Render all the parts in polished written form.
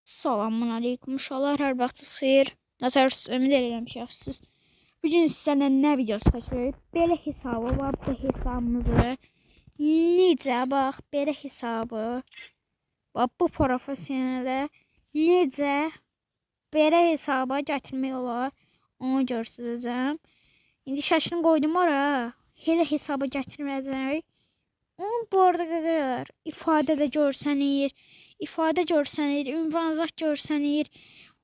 Selamun aleyküm uşaqlar, hər vaxtınız xeyir. Nətərsiniz? Ümid edirəm ki, yaxşısınız. Bu gün sizlərlə nə videosu çəkirik? Belə hesabı var, bu hesabımızı necə belə hesabı bu professionalə necə belə hesaba gətirmək olar, onu göstərəcəm. İndi şəklini qoydum ora, elə hesaba gətirməyəcək. Onun bu arada qədər ifadə də görsənir, ünvan zat görsənir.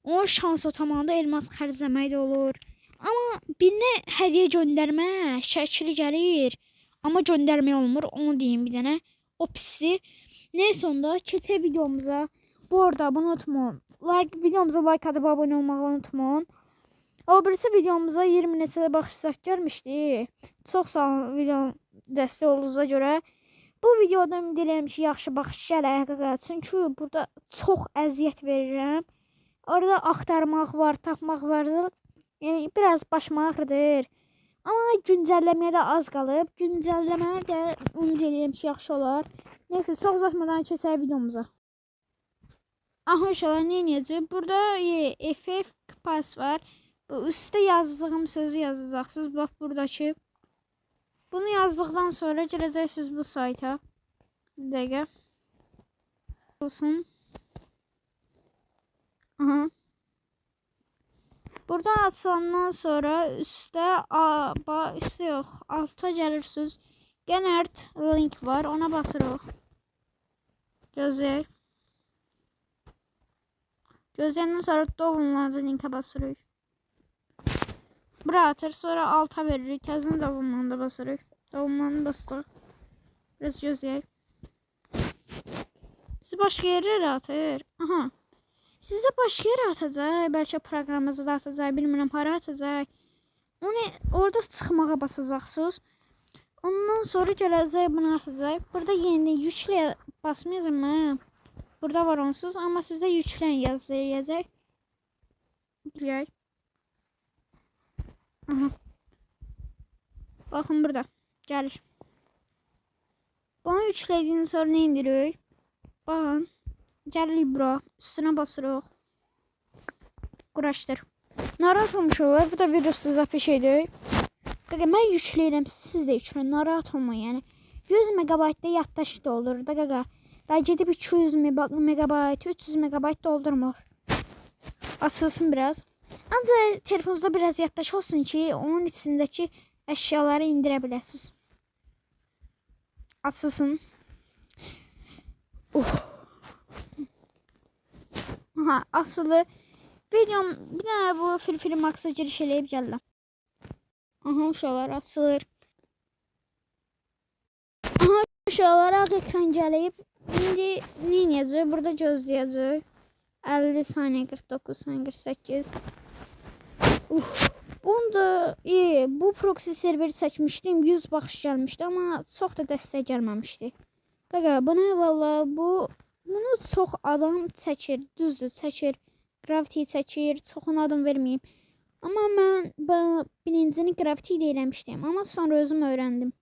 Onun şans otomanda elmas xərcləmək də olur. Amma birinə hədiyyə göndərmə şəkli gəlir, amma göndərmək olmur. Onu deyim bir dənə. O pisdir. Neysə onda keçək videomuza. Bu arada bunu unutmayın. Videomuza like atıb abunə olmağı unutmayın. O birisi videomuza 20 neçə baxışsaq görmüşdü. Çox sağ olun video dəstək olduğunuza görə. Bu videoda ümid edirəm ki, yaxşı baxış gələr. Çünki burada çox əziyyət verirəm. Orada axtarmaq var, tapmaq var. Yəni biraz başım ağrıdır. Amma güncəlləməyə də az qalıb. Güncəlləməyə də ümid edirəm ki, yaxşı olar. Neysə, çox uzatmadan keçək videomuza. Aha uşaqlar, nə edəcək? Burada FF pas var. Bu üstdə yazdığım sözü yazacaqsınız. Bax buradakı. Bunu yazdıktan sonra gireceksiniz bu sayta. Bir dakika. Aha. Buradan açılandan sonra üstte yok. Alta gelirsiniz. Genert link var. Ona basırıq. Gözləyək. Gözləyəndən sonra doğumlandı linke basırıq. Bura atır, sonra alta veririk. Təzən davulmanı basırıq. Davulmanı bastıq. Biraz gözləyək. Sizi başqa yerlərə atır. Aha. Sizə başqa yerə atacaq. Bəlkə proqramınızı da atacaq. Bilmirəm, para atacaq. Onu orada çıxmağa basacaqsınız. Ondan sonra gələcək bunu atacaq. Burada yeni yüklə basmayacaq mı? Burada var onsuz. Amma sizdə yüklən yazacaq. Bilək. Aha. Bakın burada. Gəlir. Bunu yüklədiyiniz sonra nə indiririk? Bakın. Gəlirik bura. Üstünə basırıq. Quraşdır. Narahat olmuşlar. Bu da viruslu zapı şeydir. Qaqa, mən yükləyirəm. Siz də yükləyin. Narahat olmayın. Yəni 100 megabaytda yaddaşı da olur da qaqa. Daha gedib 200 megabayt, 300 megabayt doldurmur. Açılsın biraz. Ancaq telefonunuzda biraz yaddaş olsun ki, onun içindəki əşyaları indirə biləsiniz. Açılsın. Aha, asılı. Videom bir dənə bu Filfili Max'a giriş eləyib gəldim. Aha, uşaqlar açılır. Aha, uşaqlar ağ ekran gəlib. İndi nə edəcək? Burada gözləyəcək. 50 saniyə, 49 saniyə, 48. Bunda bu proxy serveri seçmişdim. 100 baxış gəlmişdi, amma çox da dəstək gəlməmişdi. Qaqa, buna valla bunu çox adam çəkir, düzdür, çəkir. Gravity çəkir, çoxuna adım verməyim. Amma mən birincini Gravity ilə eləmişdim, amma sonra özüm öyrəndim.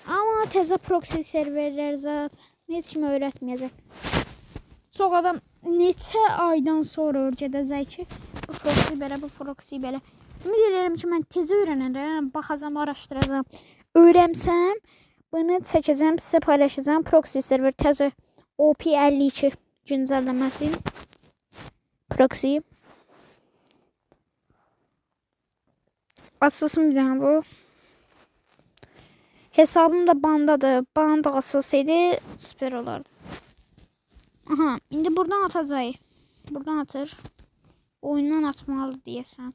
Amma təzə proxy serverlər zat heç kimi öyrətməyəcək. Çox adam neçə aydan sonra öyrədəcək ki, bu proxy belə. Ümid edirəm ki, mən tez öyrənərəm, baxacam, araşdıracam. Öyrənsəm, bunu çəkəcəm, sizə paylaşacağım. Proxy server təzə OP52 güncəlləməsi. Proxy. Açılsın bir dənə bu. Hesabım da bandadır. Banda açılsaydı süper olardı. Aha, indi buradan atacaq. Buradan atır. Oyundan atmalı deyəsən.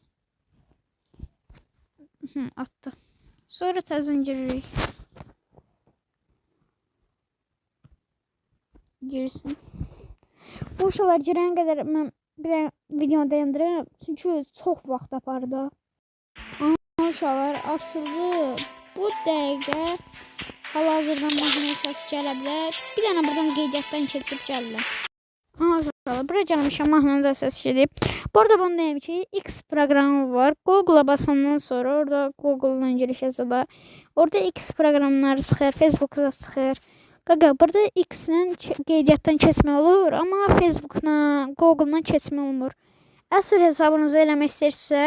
Attı. Sonra təzən giririk. Girsin. Bu uşaqlar girən qədər mən bir dənə videonu dayandırıram. Çünki çox vaxt apardı. Aha, uşaqlar açıldı. Bu dəqiqə hal-hazırda mahnıya səs gələ bilər. Bir dənə buradan qeydiyyatdan keçib gəldim. Aha, uşaqlar, bura gəlmişəm, mahnıda səs gedib. Bu arada bunu deyim ki, X proqramı var. Google'a basandan sonra orada Google'dan giriş yazılar. Orada X proqramları çıxır, Facebook'a çıxır. Qaqa, burada X-dən qeydiyyatdan keçmək olur, amma Facebook-dan, Google-dan keçmək olmur. Əsl hesabınızı eləmək istəyirsə,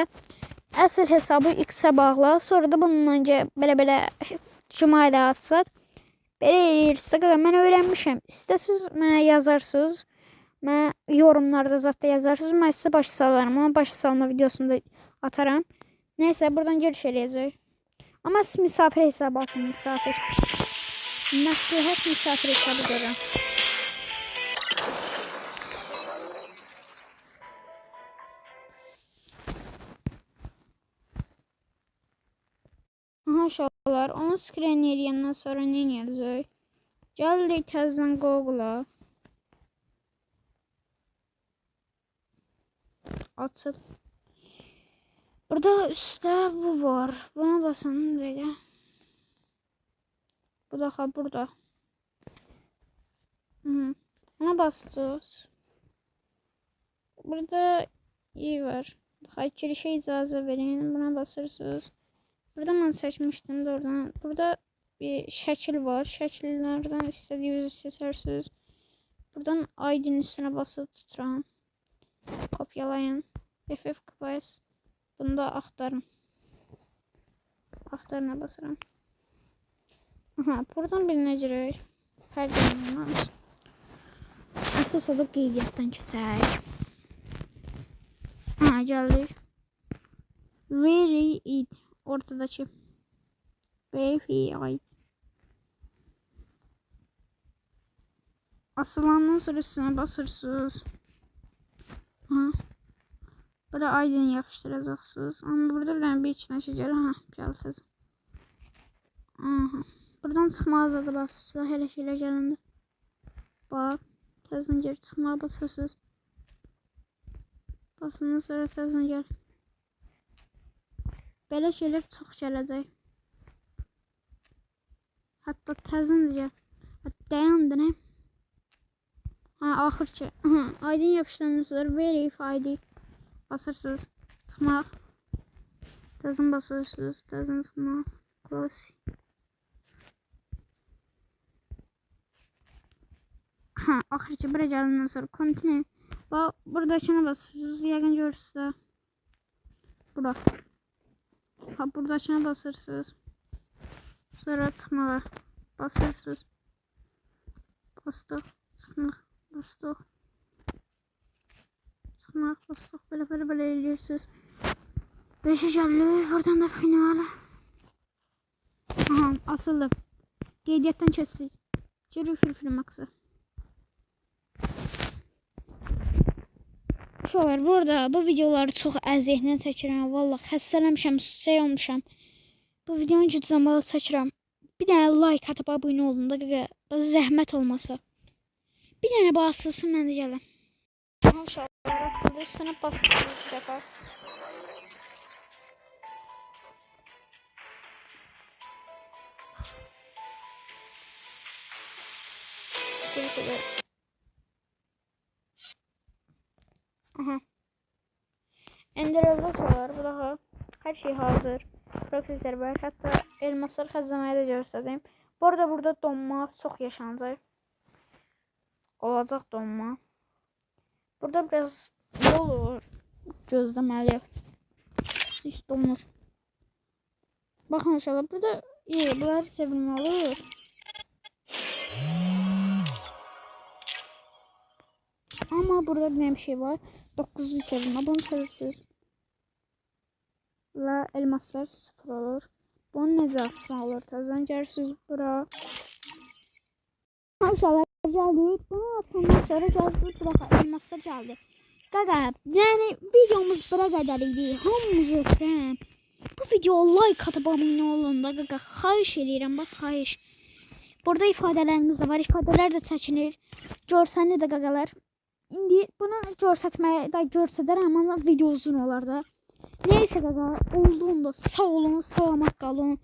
əsl hesabı X-ə bağla, sonra da bununla belə Gmail açsat. Belə eləyirsə, qaqa, mən öyrənmişəm. İstəsiz mənə yazarsınız. Mən yorumlarda zətdə yazarsınız. Mən sizə başa salarım. Ama başa salma videosunu da atarım. Neyse, buradan giriş eləyəcək. Ama siz misafir hesabı alsın, misafir. Məsləhət misafir hesabı görürəm. Aha, uşaqlar, onu skrin eləyəndən sonra nə eləyəcək? Gəldik təzədən Google-a. Açıl. Burada üstte bu var. Buna basalım böyle. Bu da burada. Buna basıyoruz. Burada iyi var. Daha girişe icazə verin. Buna basırsınız. Burada ben seçmiştim de oradan. Burada bir şəkil var. Şəkillərdən istədiyinizi seçersiniz. Buradan ID'nin üstüne basıp tuturam. Kopyalayın. FF bunu da aktarın. Aktarına basıram. Aha, buradan birinə girək. Fərq olmaz. Əsas olub qeydiyyatdan keçək. Aha, gəldik. Very it. Ortadakı. Very it. Asılandan sonra üstüne basırsınız. Aha. Burada aydın yapıştıracaksınız. Ama burada bir içine şecer. Ha, gəlsiniz. Aha. Buradan çıxmağa zadı basırsınız. Hele şeyler gəlində. Bak. Təzən geri çıxmağa basırsınız. Basından sonra təzən gəl. Belə şeyler çox gələcək. Hatta təzən gəl. Dayandı ne? Ha, axır ki. Aydın yapışdırandan sonra verify ID. Basırsınız. Çıxmaq. Təzən basırsınız. Təzən çıxmaq. Close. Ha, axır ki bura gəldikdən sonra continue. Bax, buradakına basırsınız. Yəqin görürsünüz. Bura. Ha, buradakına basırsınız. Sonra çıxmağa. Basırsınız. Bastıq. Çıxmaq. Bastıq. Çıxmaq. Bastıq. Belə eləyirsiniz. 5'e gəldik. Oradan da finala. Aha, asıldı. Qeydiyyatdan keçdik. Geri Filfil Max'a. Uşaqlar, burada bu videoları çox əziyyətlə çəkirəm. Vallahi xəstələmişəm, şey olmuşam. Bu videonun cüzdanmalı çəkirəm. Bir dənə like atıp abone olun da qaqa. Zəhmət olmasa. Bir dənə basılsın, mən də gələm. Uşaqlar, açıldı. Üstünə basdırırız bir dəfə. Aha. Endirildi uşaqlar. Bu daha her şey hazır. Proxy var. Hatta elmasları xəzəməyə də göstərdim. Bu arada burada donma çox yaşanacaq. Olacaq donma. Burada biraz yol olur. Gözləməli. Hiç donur. Baxın uşaqlar, burada iyi. Bunları sevilməli olur. Ama burada bir şey var. 900 sevilme. Bunu sevirsiniz. Ve elmaslar 0 olur. Bunun necə asma olur? Təzən gəlirsiniz bura. Maşallah gəldik. Bunu atandan sonra gəlirsiniz bura. Elmaslar gəldi. Qaqa, yəni videomuz bura qədər idi. Hamınızı öpürəm. Bu videoya like atıp abone olun da qaqa. Xahiş edirəm, bax xahiş. Burada ifadələrimiz də var. İfadələr də çəkilir. Görsənir də qaqalar. İndi bunu görsətməyə də görsədərəm, amma video uzun olar da. Neyse qaqa, olduğunda sağ olun, salamat qalın.